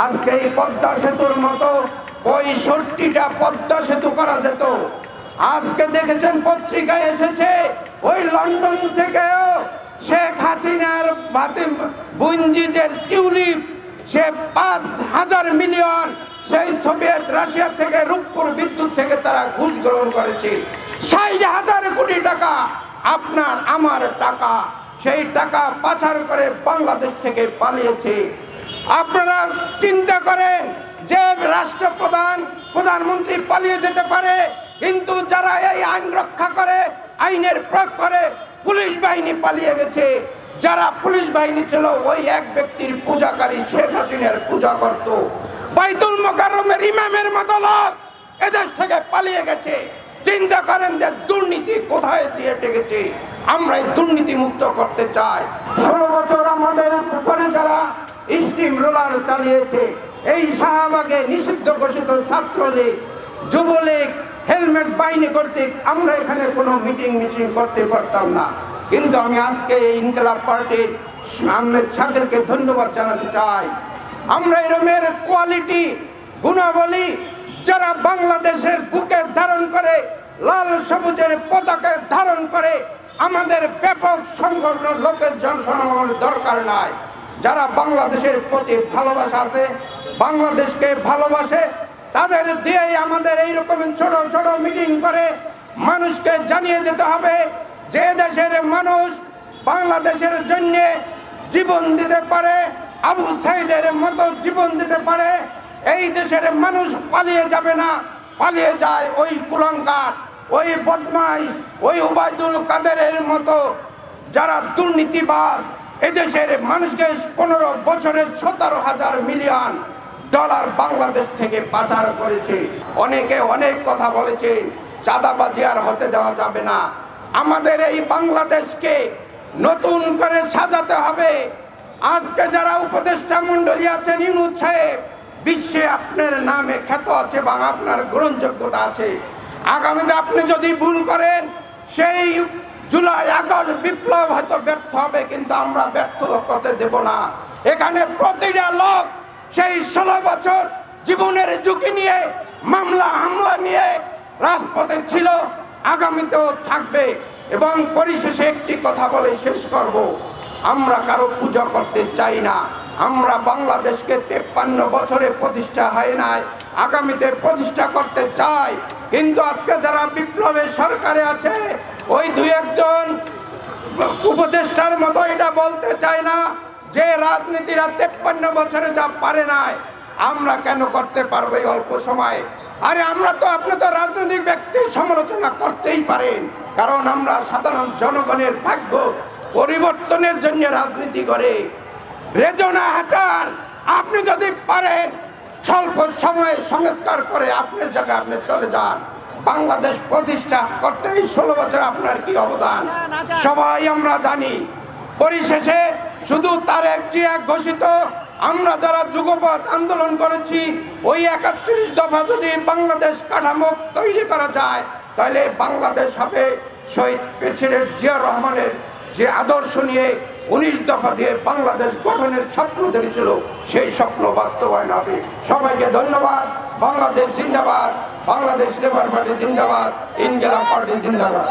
আজকে এই পদ্মা সেতুর মতো 65টা পদ্মা সেতু করা যেত। আজকে দেখেছেন পত্রিকায় এসেছে ওই লন্ডন থেকেও শেখ হাসিনার বুঞ্জি যে টিউলিপ সে 5,000 মিলিয়ন সেই সোভিয়েত রাশিয়া থেকে রূপপুর বিদ্যুৎ থেকে তারা ঘুষ গ্রহণ করেছে। 60,000 কোটি টাকা আপনার আমার টাকা, সেই টাকা পাচার করে বাংলাদেশ থেকে পালিয়েছে। আপনারা চিন্তা করেন যে রাষ্ট্রপ্রধান প্রধানমন্ত্রী পালিয়ে যেতে পারে, কিন্তু যারা এই আইন রক্ষা করে আইনের প্রয়োগ করে পুলিশ বাহিনী পালিয়ে গেছে। যারা পুলিশ বাহিনী ছিল ওই এক ব্যক্তির পূজাকারী শেখ হাসিনার পূজা করত। বাইতুল মোকাররমের ইমামের মতো লোক এদেশ থেকে পালিয়ে গেছে। চিন্তা করেন যে দুর্নীতি কোথায় দিয়ে টেকেছে। আমরা এই দুর্নীতি মুক্ত করতে চাই। 16 বছর আমাদের উপরে যারা স্টিম রোলার চালিয়েছে, এই শাহবাগে নিষিদ্ধ ঘোষিত ছাত্রলীগ, যুবলীগ, হেলমেট বাহিনী কর্তৃক আমরা এখানে কোনো মিটিং মিছিল করতে পারতাম না। কিন্তু আমি আজকে এই ইনকিলাব পার্টির আহমেদ শাকিলকে ধন্যবাদ জানাতে চাই। আমরা এরমের কোয়ালিটি গুণাবলী যারা বাংলাদেশের বুকে ধারণ করে, লাল সবুজের পতাকা ধারণ করে, আমাদের ব্যাপক সংগঠন লোকের জনসমাগমের দরকার নাই। যারা বাংলাদেশের প্রতি ভালোবাসা আছে, বাংলাদেশকে ভালোবাসে, তাদের দিয়েই আমাদের এইরকম ছোট ছোট মিটিং করে মানুষকে জানিয়ে দিতে হবে যে দেশের মানুষ বাংলাদেশের জন্য জীবন দিতে পারে, আবু সাইদের মতো জীবন দিতে পারে। এই দেশের মানুষ পালিয়ে যাবে না, পালিয়ে যায় ওই কুলাঙ্গার, ওই বদমাইশ, ওই ওবায়দুল কাদেরের মতো যারা দুর্নীতিবাজ। এদেশের মানুষকে 15 বছরে 17,000 মিলিয়ন ডলার বাংলাদেশ থেকে পাচার করেছে। অনেকে অনেক কথা বলেছেন, চাঁদাবাজি আর হতে দেওয়া যাবে না। আমাদের এই বাংলাদেশকে নতুন করে সাজাতে হবে। আজকে যারা উপদেষ্টা মণ্ডলী আছেন, ইউনূস সাহেব, বিশ্বে আপনার নামে খ্যাত আছে এবং আপনার গ্রহণযোগ্যতা আছে। আগামীতে আপনি যদি ভুল করেন, সেই জুলাই আগস্ট বিপ্লব হয়তো ব্যর্থ হবে, কিন্তু আমরা ব্যর্থ করতে দেব না। এখানে প্রতিটা লোক সেই 16 বছর জীবনের ঝুঁকি নিয়ে, মামলা হামলা নিয়ে রাজপথে ছিল, আগামীতেও থাকবে। এবং পরিশেষে একটি কথা বলে শেষ করব, আমরা কারো পূজা করতে চাই না। আমরা বাংলাদেশকে 53 বছরে প্রতিষ্ঠা হয় নাই, আগামীতে প্রতিষ্ঠা করতে চাই। কিন্তু আজকে যারা বিপ্লবের সরকারে আছে, ওই 2-1 উপদেষ্টার মতো এটা বলতে চায় না যে রাজনীতিরা 53 বছরে যা পারে নাই আমরা কেন করতে পারবো এই অল্প সময়ে। আরে আমরা তো, আপনি তো রাজনৈতিক ব্যক্তির সমালোচনা করতেই পারেন, কারণ আমরা সাধারণ জনগণের ভাগ্য পরিবর্তনের জন্য রাজনীতি করে। রেজনা হাসান, আপনি যদি পারেন স্বল্প সময়ে সংস্কার করে আপনার জায়গায় আপনি চলে যান। বাংলাদেশ প্রতিষ্ঠা করতে এই 16 বছর আপনার কি অবদান সবাই আমরা জানি। পরিশেষে শুধু তারেক জিয়া ঘোষিত আমরা যারা যুগপৎ আন্দোলন করেছি, ওই 31 দফা যদি বাংলাদেশ কাঠামো তৈরি করা যায়, তাহলে বাংলাদেশ হবে শহীদ প্রেসিডেন্ট জিয়াউর রহমানের যে আদর্শ নিয়ে 19 দফা দিয়ে বাংলাদেশ গঠনের স্বপ্ন দেখেছিল, সেই স্বপ্ন বাস্তবায়ন হবে। সবাইকে ধন্যবাদ। বাংলাদেশ জিন্দাবাদ, বাংলাদেশ লেবার পার্টি জিন্দাবাদ, ইনকিলাব পার্টি জিন্দাবাদ।